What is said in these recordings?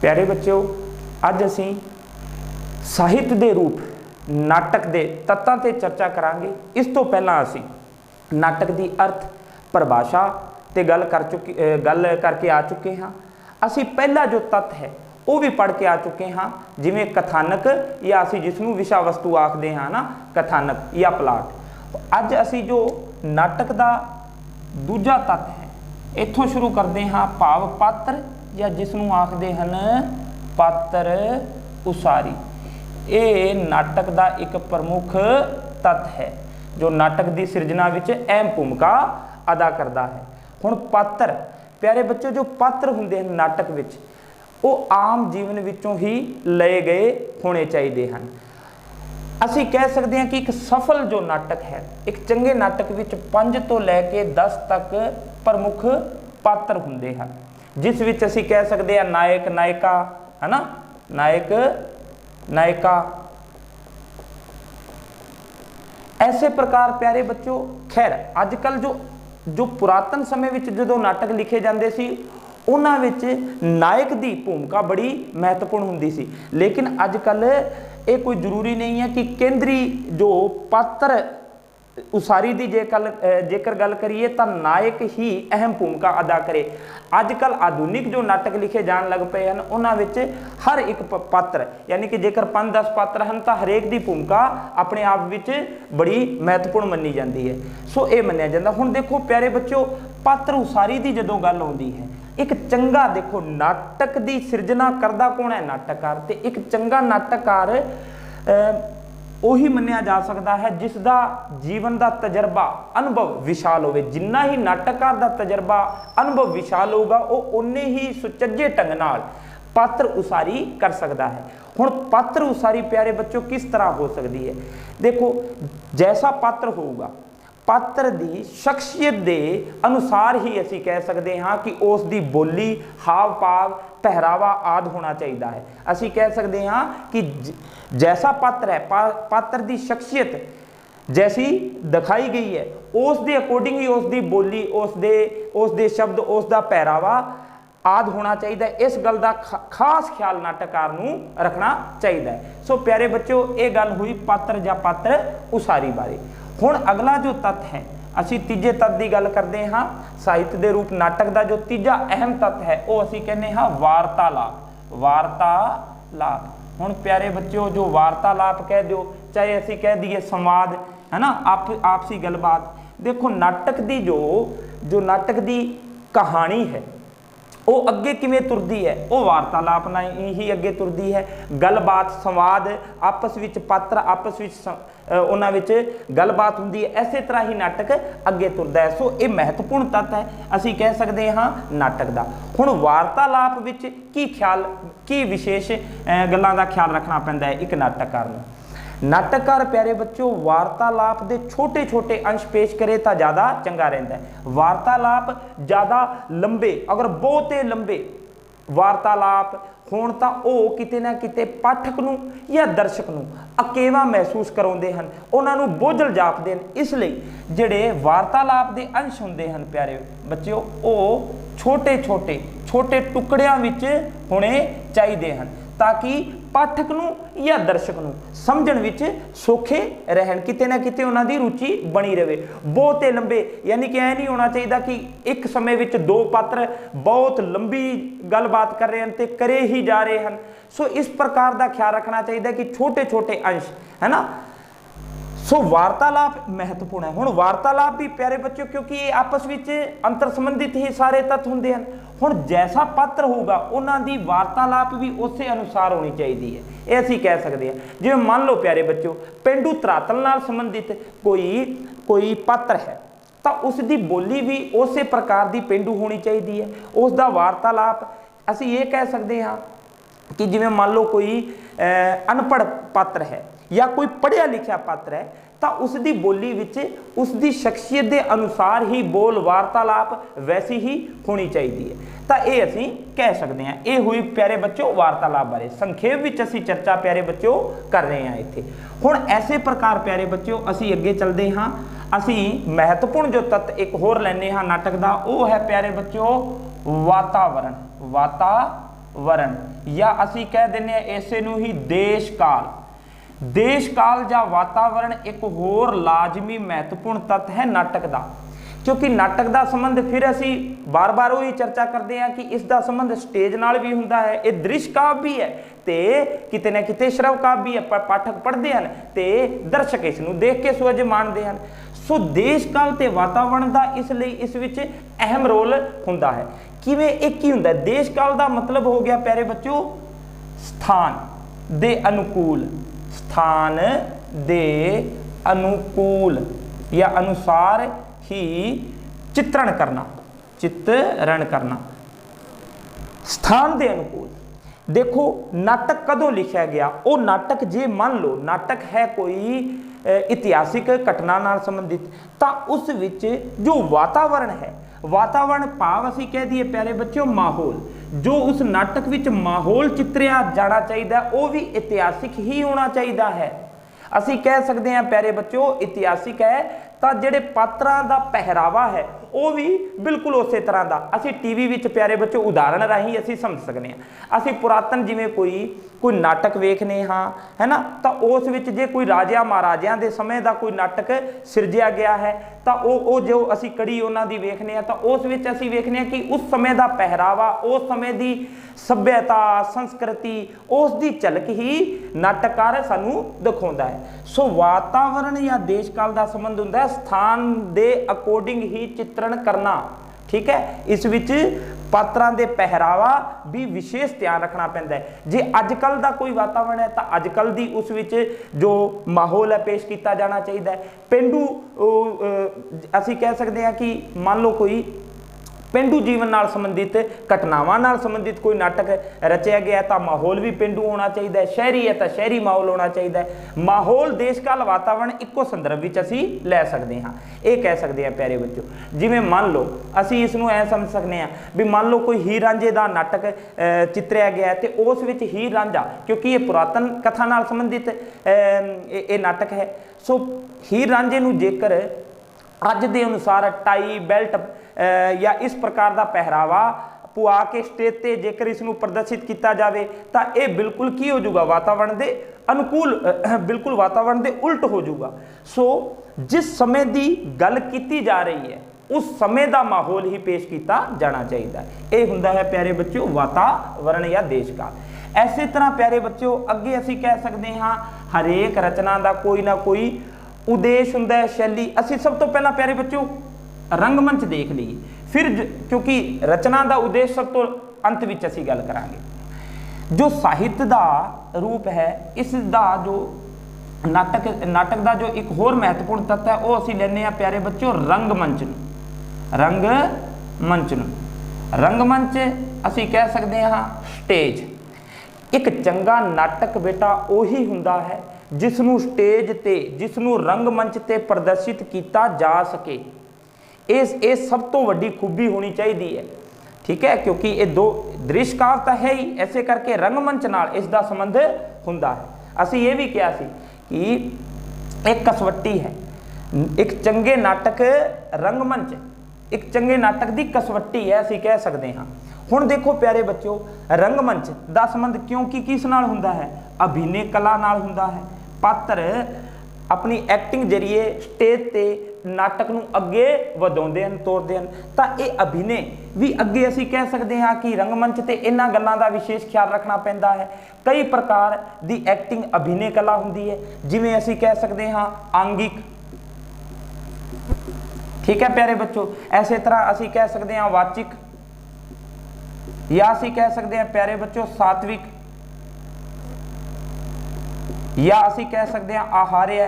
प्यारे बच्चों, अज असी साहित्य के रूप नाटक के तत्तां ते चर्चा करांगे। इस तो पहला असी नाटक की अर्थ परिभाषा ते गल करके आ चुके हाँ। असी पहला जो तत्त है वो भी पढ़ के आ चुके हाँ, जिमें कथानक या असी जिसनों विषा वस्तु आखते हाँ ना, कथानक या प्लाट। अज असी जो नाटक का दूजा तत्त है इत्थों शुरू करते हाँ, भाव पात्र या जिसनों आखते हैं पात्र उसारी। ये नाटक का एक प्रमुख तत्त है जो नाटक की सिरजना विच अहम भूमिका अदा करता है। हुण पात्र प्यारे बच्चों, जो पात्र हुंदे हैं नाटक विच वो आम जीवन विचों ही लए गए होने चाहिए हैं। असी कह सकते हैं कि एक सफल जो नाटक है, एक चंगे नाटक विच 5 तो लैके 10 तक प्रमुख पात्र हुंदे हैं, जिस विच असी कह सकते हैं नायक नायिका, है ना, नायक नायिका। ऐसे प्रकार प्यारे बच्चों, खैर अजकल जो पुरातन समय विच जो नाटक लिखे जाते सी उन्हां विच नायक की भूमिका बड़ी महत्वपूर्ण हुंदी सी, लेकिन अजकल ये कोई जरूरी नहीं है कि केंद्री जो पात्र उसारी की जेकर गल करिए तो नायक ही अहम भूमिका अदा करे। अजकल आधुनिक जो नाटक लिखे जान लग पे हैं उन्हां विच हर एक पात्र, यानी कि जेकर 5-10 पात्र हैं तो हरेक की भूमिका अपने आप विच बड़ी महत्वपूर्ण मनी जाती है। सो ये मन्निया जाता। हुण देखो प्यारे बच्चों, पात्र उसारी की जदों गल आउंदी है, एक चंगा देखो नाटक की सिरजना करदा कौन है, नाटककार। ते एक चंगा नाटककार ਉਹੀ ਮੰਨਿਆ जा सकता है जिसका जीवन का तजर्बा अनुभव विशाल होवे। जिन्ना ही नाटककार का तजर्बा अनुभव विशाल होगा वो उन्ने ही सुचज्जे ढंग नाल पात्र उसारी कर सकता है। हुण पात्र उसारी प्यारे बच्चों किस तरह हो सकती है? देखो, जैसा पात्र होगा पात्र की शख्सियत के अनुसार ही असी कह सकते हाँ कि उसकी बोली, हाव भाव, पहरावा आदि होना चाहिए है। असी कह सकते हाँ कि जैसा पात्र है, पात्र की शख्सियत जैसी दिखाई गई है उस दे अकॉर्डिंग ही उसकी बोली, उसके शब्द, उसका पहरावा आदि होना चाहिए। इस गल का खास ख्याल नाटककार नूं रखना चाहिए। सो प्यारे बच्चों, ये गल हुई पात्र या पात्र उसारी बारे। हुण अगला जो तत्त है, असी तीजे तत्त की गल करते हाँ। साहित्य के रूप नाटक का जो तीजा अहम तत्त है वो असी कहने हाँ वार्तालाप। वार्तालाप, हुण प्यारे बच्चों, जो वार्तालाप कह दो, चाहे असी कह दिए संवाद, है ना, आपसी गलबात। देखो नाटक की जो नाटक की कहानी है वो अगे किवें तुरदी है, वो वार्तालाप नाल ही अगे तुरदी है। गलबात, संवाद, आपस विच पात्र आपस विच उन्हां विच गलबात हुंदी है, इसे तरह ही नाटक अगे तुरदा है। सो ये महत्वपूर्ण तत्त है, असी कह सकते हाँ नाटक का। हुण वार्तालाप विच की विशेष गल्लां दा ख्याल रखना पैंदा है एक नाटककार नूं। नाटककार प्यारे बच्चों वार्तालाप के छोटे छोटे अंश पेश करे तो ज़्यादा चंगा रहता है। वार्तालाप ज़्यादा लंबे, अगर बहुते लंबे वार्तालाप होण तां ओह किते ना किते पाठक नूं या दर्शक नूं अकेवा महसूस कराउंदे हन, उन्हां नूं बोझल जापदे हन। इसलिए जिहड़े वार्तालाप के अंश हुंदे हन प्यारे बच्चों ओह छोटे टुकड़ियां विच होने चाहिए हन, ताकि पाठक नूं या दर्शक नूं समझण विच सौखे रहन, किते ना किते उन्हां दी रुचि बनी रहे। बहुते लंबे, यानी कि ऐ नहीं होना चाहिए कि एक समय विच 2 पात्र बहुत लंबी गलबात कर रहे हैं ते करे ही जा रहे हैं। सो इस प्रकार का ख्याल रखना चाहिए कि छोटे छोटे अंश, है ना। सो वार्तालाप महत्वपूर्ण है। हुण वार्तालाप भी प्यारे बच्चों, क्योंकि ये आपस विच अंतर संबंधित ही सारे तत्व होंदे हैं। हुण जैसा पात्र होगा उन्हां दी वार्तालाप भी उसे अनुसार होनी चाहिए है, ये असीं कह सकते हैं। जिवें मान लो प्यारे बच्चों पेंडू धरातल नाल संबंधित कोई पात्र है तो उसकी बोली भी उस प्रकार की पेंडू होनी चाहिए है। उसका वार्तालाप असीं ये कह सकते हाँ कि जिवें मान लो कोई अनपढ़ पात्र है या कोई पढ़िया लिखिया पात्र है तो उसकी बोली विच उसकी शख्सियत के अनुसार ही बोल वार्तालाप वैसी ही होनी चाहिए है। तो ये असीं कह सकते हैं। ये हुई प्यारे बच्चों वार्तालाप बारे संखेप विच असीं चर्चा प्यारे बच्चों कर रहे हैं इत्थे। हुण ऐसे प्रकार प्यारे बच्चों असीं अगे चलते हाँ। असीं महत्वपूर्ण जो तत्त एक होर लैने हाँ नाटक का, वो है प्यारे बच्चों वातावरण। वातावरण या असी कह दिंदे इसे नूं ही देश काल। देश काल या वातावरण एक होर लाजमी महत्वपूर्ण तत्त है नाटक का, क्योंकि नाटक का संबंध फिर असी बार बार वही चर्चा करते हैं कि इसका संबंध स्टेज नाल भी हुंदा है, ये दृश्य काव्य भी है ते किते ना किते श्रव काव्य भी है। पाठक पढ़ते हैं ते दर्शक इसनूं देख के सुअज माणदे हैं। सो देश काल ते वातावरण का इसलिए इस विच अहम रोल हुंदा है। किवें एक ही हुंदा है, देश काल का मतलब हो गया प्यारे बच्चों स्थान दे अनुकूल, स्थान दे अनुकूल या अनुसार ही चित्रण करना, चित्रण करना स्थान दे अनुकूल। देखो नाटक कदों लिखा गया, वो नाटक जे मान लो नाटक है कोई इतिहासिक घटना नाल संबंधित, तो उस विच जो वातावरण है, वातावरण भाव असीं कह दिए प्यारे बच्चों माहौल, जो उस नाटक विच माहौल चित्रिया जाना चाहिए वो भी इतिहासिक ही होना चाहिए है। असीं कह सकते हैं प्यारे बच्चों इतिहासिक है तो जिहड़े पात्रां दा पहरावा है वो भी बिल्कुल उस तरह का असीं टीवी विच प्यारे बच्चों उदाहरण राही असीं समझ सकते हैं। असीं पुरातन जिवें कोई नाटक वेखने हाँ है ना, तो उस विच जे कोई राजा महाराजियां दे समय का कोई नाटक सिरजिया गया है तो वो जो असीं कड़ी उन्हां दी वेखने तो उस विच असीं वेखने कि उस समय का पहरावा, उस समय की सभ्यता संस्कृति उसकी झलक ही नाटककार सानू दिखाउंदा है। सो वातावरण या देश काल का संबंध हुंदा है स्थान दे अकॉर्डिंग ही चित्रण करना। ठीक है, इस विच पात्रां दे पहरावा भी विशेष ध्यान रखना पैंदा है। जे अजकल का कोई वातावरण है तो अजकल दी उस विच जो माहौल है पेश किया जाना चाहिए है। पेंडू असीं कह सकते हैं कि मान लो कोई पेंडू जीवन नाल संबंधित घटनावां नाल संबंधित कोई नाटक रचिया गया तो माहौल भी पेंडू होना चाहिए, शहरी है तो शहरी माहौल होना चाहिए। माहौल देश काल वातावरण इक्को संदर्भ विच असीं लै सकते हाँ। ये कह सकते हैं प्यारे बच्चों, जिवें मान लो असीं इसनूं ऐ समझ सकते हैं भी मान लो कोई हीर रांझे का नाटक चित्रिया गया है तो उस विच हीर रांझा, क्योंकि ये पुरातन कथा नाल संबंधित ये नाटक है। सो हीर रांझे नूं जेकर अज दे अनुसार टाई बेल्ट या इस प्रकार का पहरावा पुआ के स्टेज ते जेकर इसनूं प्रदर्शित किया जाए तो यह बिल्कुल की हो जाऊगा वातावरण के अनुकूल, बिल्कुल वातावरण के उल्ट हो जाऊगा। सो जिस समय की गल की जा रही है उस समय का माहौल ही पेश किया जाना चाहिए। यह हुंदा है प्यारे बच्चों वातावरण या देश काल। ऐसे तरह प्यारे बच्चों अगे असीं कह सकते हाँ हरेक रचना का कोई ना कोई उद्देश हुंदा है, शैली। असीं सब तो पहला प्यारे बच्चों रंगमंच देख लीए, फिर क्योंकि रचना का उद्देश्य सब तो अंत विच असीं गल करांगे। जो साहित्य का रूप है इसका जो नाटक का जो एक होर महत्वपूर्ण तत्व है वो असीं लैंदे आं प्यारे बच्चों रंगमंच नूं। रंगमंच नूं रंगमंच असीं कह सकते हाँ स्टेज। एक चंगा नाटक बेटा उही हुंदा है जिसनूं स्टेज ते जिसनूं रंगमंच ते प्रदर्शित किया जा सके। इस सब तो वड्डी खूबी होनी चाहिए है। ठीक है, क्योंकि ये दो दृश्य काव्य तो है ही, ऐसे करके रंगमंच नाल इसका संबंध हुंदा है। असीं ये भी कहा सी कि एक कसवट्टी है, एक चंगे नाटक रंगमंच एक चंगे नाटक की कसवट्टी है असीं कह सकते हाँ। हुण देखो प्यारे बच्चों रंगमंच का संबंध क्योंकि किस नाल हुंदा है, अभिनय कला नाल हुंदा है। पात्र अपनी एक्टिंग जरिए स्टेज ते नाटक नूं अगे वधाउंदे हन, तोड़दे हन। तां ये अभिनय भी अगे असीं कह सकते हाँ कि रंगमंच ते इन्हां गल्लां दा विशेष ख्याल रखना पैंदा है। कई प्रकार दी एक्टिंग अभिनय कला हुंदी है, जिवें असीं कह सकते हाँ आंगिक। ठीक है प्यारे बच्चों, ऐसे तरह असीं कह सकते हैं वाचिक या असीं कह सकते हैं प्यारे बच्चों सात्विक या असीं कह सकते हैं आहार्य।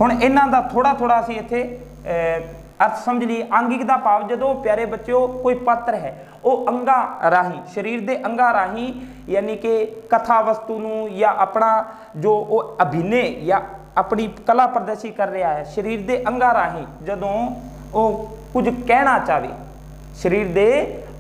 हुण इन्हां दा थोड़ा थोड़ा असीं इत्थे अर्थ समझ लीए। आंगिक दा भाव जदों प्यारे बच्चों कोई पात्र है वो अंगां राही शरीर के अंगां राही यानी कि कथा वस्तु नूं या अपना जो वो अभिनय या अपनी कला प्रदर्शित कर रहा है शरीर के अंगां राही जदों वो कुछ कहना चाहे, शरीर के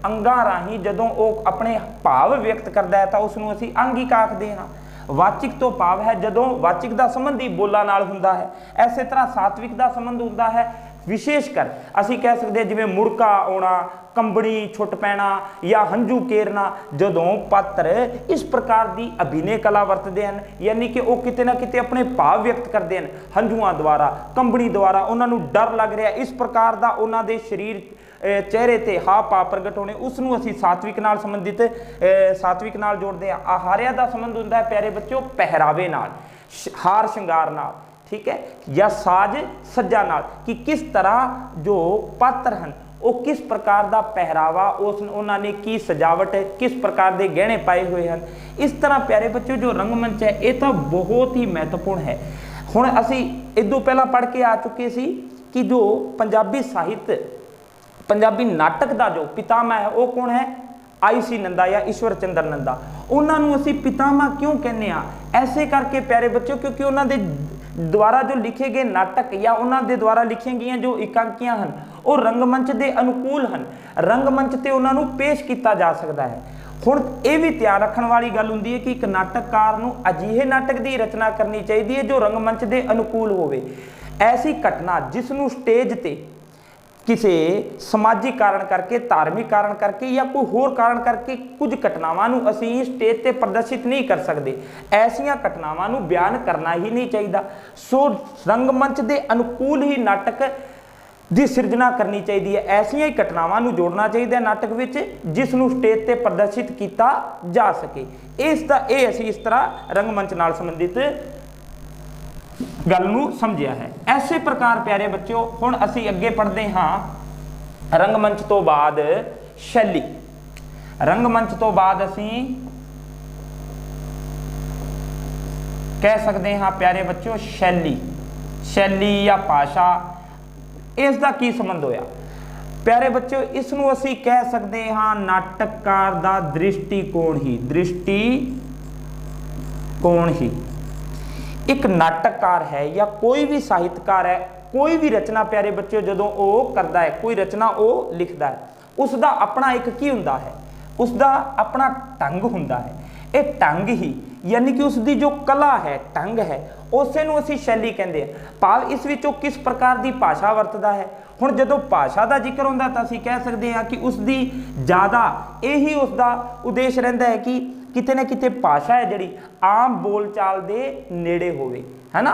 अंगां राही जदों वो अपने भाव व्यक्त करता है तो उसनूं असीं आंगिक आखदे हां। वाचिक तो भाव है जदों वाचिक का संबंध ही बोलां नाल हुंदा है। ऐसे तरह सात्विक का संबंध हुंदा है विशेषकर ਅਸੀਂ ਕਹਿ ਸਕਦੇ ਹਾਂ ਜਿਵੇਂ ਮੁੜਕਾ ਆਉਣਾ, ਕੰਬਣੀ ਛੁੱਟ ਪੈਣਾ ਜਾਂ ਹੰਝੂ ਕੇਰਨਾ, ਜਦੋਂ ਪਾਤਰ ਇਸ ਪ੍ਰਕਾਰ ਦੀ ਅਭਿਨੇ ਕਲਾ ਵਰਤਦੇ ਹਨ, ਯਾਨੀ ਕਿ ਉਹ ਕਿਤੇ ਨਾ ਕਿਤੇ ਆਪਣੇ ਭਾਵ ਵਿਅਕਤ ਕਰਦੇ ਹਨ ਹੰਝੂਆਂ ਦੁਆਰਾ, ਕੰਬਣੀ ਦੁਆਰਾ, ਉਹਨਾਂ ਨੂੰ ਡਰ ਲੱਗ ਰਿਹਾ, ਇਸ ਪ੍ਰਕਾਰ ਦਾ ਉਹਨਾਂ ਦੇ ਸਰੀਰ ਚਿਹਰੇ ਤੇ ਹਾਵ ਭਾਵ ਪ੍ਰਗਟ ਹੋਣੇ, ਉਸ ਨੂੰ ਅਸੀਂ ਸਾਤਵਿਕ ਨਾਲ ਸੰਬੰਧਿਤ ਸਾਤਵਿਕ ਨਾਲ ਜੋੜਦੇ ਹਾਂ। ਆਹਾਰਿਆ ਦਾ ਸੰਬੰਧ ਹੁੰਦਾ ਹੈ ਪਿਆਰੇ ਬੱਚਿਓ ਪਹਿਰਾਵੇ ਨਾਲ, ਹਾਰ ਸ਼ਿੰਗਾਰ ਨਾਲ, ठीक है, या साज सज्जा नाल, कि किस तरह जो पात्र हैं वो किस प्रकार का पहरावा, उन्होंने की सजावट, किस प्रकार के गहने पाए हुए हैं। इस तरह प्यारे बच्चों जो रंगमंच है ये तो बहुत ही महत्वपूर्ण है। हुण असी इदों पहला पढ़ के आ चुके सी कि जो पंजाबी साहित्य, पंजाबी नाटक का जो पितामह है वो कौन है, आई.सी. नंदा या ईश्वर चंद्र नंदा। उन्होंने असी पितामह क्यों कहने, ऐसे करके प्यारे बच्चों क्योंकि उन्होंने द्वारा जो लिखे गए नाटक या उन्होंने द्वारा लिखी गई जो इकांकियां हैं वो रंगमंच के अनुकूल हैं, रंगमंच से उन्होंने पेश किया जा सकता है। हुण ये भी ध्यान रखने वाली गल हुंदी है कि एक नाटककार नूं अजिहे नाटक की रचना करनी चाहिए जो रंगमंच के अनुकूल होवे। ऐसी घटना जिसनूं स्टेज ते किसी समाजिक कारण करके, धार्मिक कारण करके या कोई होर कारण करके कुछ घटनावां नूं असीं स्टेज ते प्रदर्शित नहीं कर सकते, ऐसियां घटनावां नूं बयान करना ही नहीं चाहिए। सो रंगमंच के अनुकूल ही नाटक की सिरजना करनी चाहिए है, ऐसियां ही घटनावां नूं जोड़ना चाहिए नाटक विच जिसनूं स्टेज ते प्रदर्शित किया जा सके। इसका ये असीं इस तरह रंगमंच नाल संबंधित गल नूं समझिया है। ऐसे प्रकार प्यारे बच्चों हुण असीं अगे पढ़ते हाँ रंगमंच तो बाद शैली। रंगमंच तो बाद असीं कह सकते हाँ प्यारे बच्चों शैली, शैली या भाषा, इसका की संबंध होया प्यारे बच्चों, इसनूं असीं कह सकते हाँ नाटककार दा दृष्टिकोण ही, दृष्टिकोण ही। एक नाटककार है या कोई भी साहित्यकार है, कोई भी रचना प्यारे बच्चों जो वो करता है, कोई रचना वो लिखता है, उसका अपना एक की हुंदा है, उसका अपना ढंग हुंदा है। ये ढंग ही यानी कि उसकी जो कला है, ढंग है, उसे नूं असीं शैली कहते हैं। भाव इस विचों किस प्रकार की भाषा वरतदा है। हुण जदों भाषा का जिक्र होंदा तां असीं कह सकते हैं कि उसकी ज़्यादा यही उसका उद्देश रहिंदा है कि किते ना किते भाषा है जिहड़ी आम बोल चाल दे नेड़े होवे, है ना,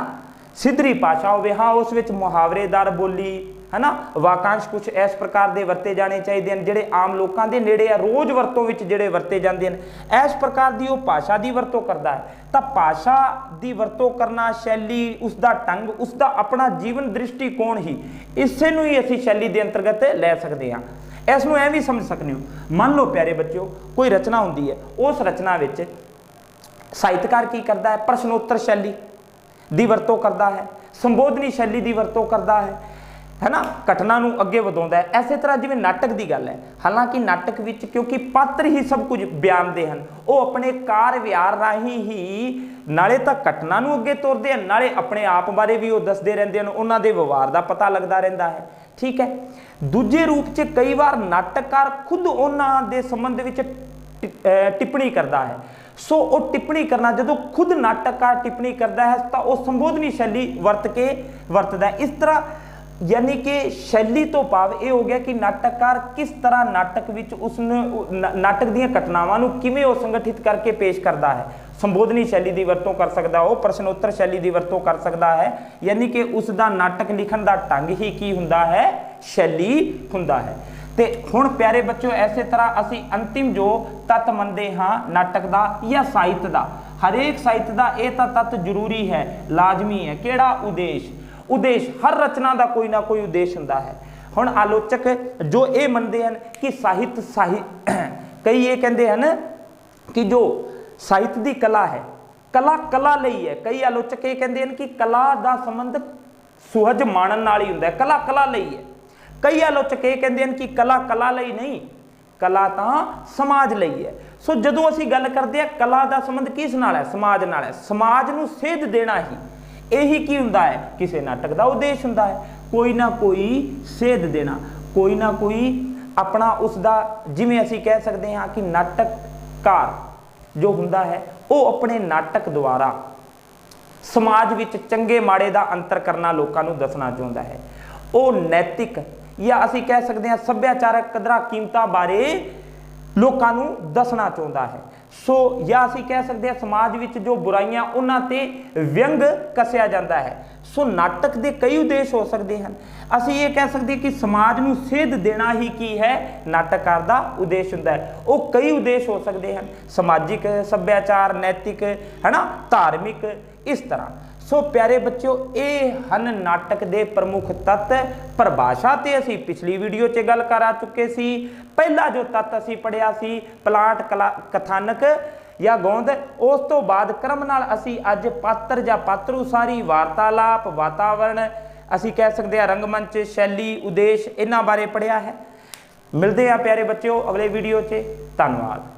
सिद्धरी भाषा होवे। हाँ उस विच मुहावरेदार बोली, है ना, वाकांश कुछ इस प्रकार के वरते जाने चाहिए हैं जिहड़े आम लोगों के नेड़े आ, रोज़ वरतों विच जिहड़े वरते जाते हैं, इस प्रकार की वो भाषा की वरतों करता है। तो भाषा की वरतों करना, शैली, उसका ढंग, उसका अपना जीवन दृष्टिकोण ही, इसे नूं ही असीं शैली के अंतर्गत लै सकते हैं। इसनूं ऐ भी समझ सकते हो, मान लो प्यारे बच्चों कोई रचना होंदी है, उस रचना विच साहित्यकार की करता है, प्रश्नोत्तर शैली की वरतों करता है, संबोधनी शैली की वरतों करता है ना, घटना नूं अगे वधाउंदा है। इस तरह जिवें नाटक की गल है, हालांकि नाटक विच क्योंकि पात्र ही सब कुछ बयानते हैं, वो अपने कार व्यवहार राही ही नाले तो घटना नूं अगे तोरदे हैं, नाले अपने आप बारे भी वो दसदे रहिंदे हैं, उन्हां दे व्यवहार का पता लगता रहिंदा है। ठीक है, दूजे रूप से कई बार नाटककार खुद उन्हां दे संबंध विच टिप्पणी करता है। सो वो टिप्पणी करना जो खुद नाटककार टिप्पणी करता है तो वह संबोधनी शैली वरतदा है। इस तरह यानी कि शैली तो भाव ये हो गया कि नाटककार किस तरह नाटक विच उसने नाटक दीयां घटनावां नूं किवें वो संगठित करके पेश करता है। संबोधनी शैली की वरतों कर सकता, वो प्रश्नोत्तर शैली की वरतों कर सकता है, यानी कि उसका नाटक लिखण का ढंग ही की हुंदा है, शैली हुंदा है। तो हुण प्यारे बच्चों इस तरह असी अंतिम जो तत्त मनते हाँ नाटक का या साहित्य का, हरेक साहित्य का यह तत्त जरूरी है, लाजमी है। किहड़ा उद्देश, उद्देश हर रचना का कोई ना कोई उद्देश हुंदा है। हुण आलोचक जो ये मनते हैं कि साहित्य कई ये कहते हैं कि जो साहित्य की कला है, कला कला लई है। कई आलोचक ये कहते हैं कि कला का संबंध सुहज माणन नाल ही हुंदा है, कला कला लई है। कई आलोचक ये कहते हैं कि कला कला लई नहीं, कला तो समाज लई है। सो जदों असी गल करते हैं कला का संबंध किस नाल है, समाज नाल है। समाज नूं सेध देना ही यही की हुंदा है, किसी नाटक का उद्देश हुंदा है, कोई ना कोई सेध देना, कोई ना कोई अपना उसका, जिवें असी कह सकते हैं कि नाटककार जो हुंदा है वो अपने नाटक द्वारा समाज विच चंगे माड़े का अंतर करना लोगों को दसना चाहता है। ਉਹ ਨੈਤਿਕ ਜਾਂ ਅਸੀਂ ਕਹਿ ਸਕਦੇ ਹਾਂ ਸੱਭਿਆਚਾਰਕ ਕਦਰਾਂ ਕੀਮਤਾਂ ਬਾਰੇ ਲੋਕਾਂ ਨੂੰ ਦੱਸਣਾ ਚਾਹੁੰਦਾ ਹੈ। ਸੋ ਜਾਂ ਅਸੀਂ ਕਹਿ ਸਕਦੇ ਹਾਂ ਸਮਾਜ ਵਿੱਚ ਜੋ ਬੁਰਾਈਆਂ ਉਹਨਾਂ ਤੇ ਵਿਅੰਗ ਕੱਸਿਆ ਜਾਂਦਾ ਹੈ। ਸੋ ਨਾਟਕ ਦੇ ਕਈ ਉਦੇਸ਼ ਹੋ ਸਕਦੇ ਹਨ। ਅਸੀਂ ਇਹ ਕਹਿ ਸਕਦੇ ਕਿ ਸਮਾਜ ਨੂੰ ਸੇਧ ਦੇਣਾ ਹੀ ਕੀ ਹੈ ਨਾਟਕਕਾਰ ਦਾ ਉਦੇਸ਼ ਹੁੰਦਾ ਹੈ। ਉਹ ਕਈ ਉਦੇਸ਼ ਹੋ ਸਕਦੇ ਹਨ, ਸਮਾਜਿਕ, ਸੱਭਿਆਚਾਰ, ਨੈਤਿਕ, ਹੈ ਨਾ, ਧਾਰਮਿਕ, ਇਸ ਤਰ੍ਹਾਂ। ਸੋ ਪਿਆਰੇ ਬੱਚਿਓ, ਇਹ ਹਨ ਨਾਟਕ ਦੇ ਪ੍ਰਮੁੱਖ ਤੱਤ। ਪਰਿਭਾਸ਼ਾ ਤੇ ਅਸੀਂ ਪਿਛਲੀ ਵੀਡੀਓ 'ਚ ਗੱਲ ਕਰ ਚੁੱਕੇ ਸੀ। ਪਹਿਲਾ ਜੋ ਤੱਤ ਅਸੀਂ ਪੜ੍ਹਿਆ ਸੀ ਪਲਾਟ, ਕਥਾਨਕ ਜਾਂ ਗੋਂਦ। ਉਸ ਤੋਂ ਬਾਅਦ ਕ੍ਰਮ ਨਾਲ ਅਸੀਂ ਅੱਜ ਪਾਤਰ ਜਾਂ ਪਾਤਰ ਉਸਾਰੀ, ਵਾਰਤਾਲਾਪ, ਵਾਤਾਵਰਣ, ਅਸੀਂ ਕਹਿ ਸਕਦੇ ਹਾਂ ਰੰਗਮੰਚ, ਸ਼ੈਲੀ, ਉਦੇਸ਼, ਇਹਨਾਂ ਬਾਰੇ ਪੜ੍ਹਿਆ ਹੈ। ਮਿਲਦੇ ਹਾਂ ਪਿਆਰੇ ਬੱਚਿਓ ਅਗਲੇ ਵੀਡੀਓ 'ਚ। ਧੰਨਵਾਦ।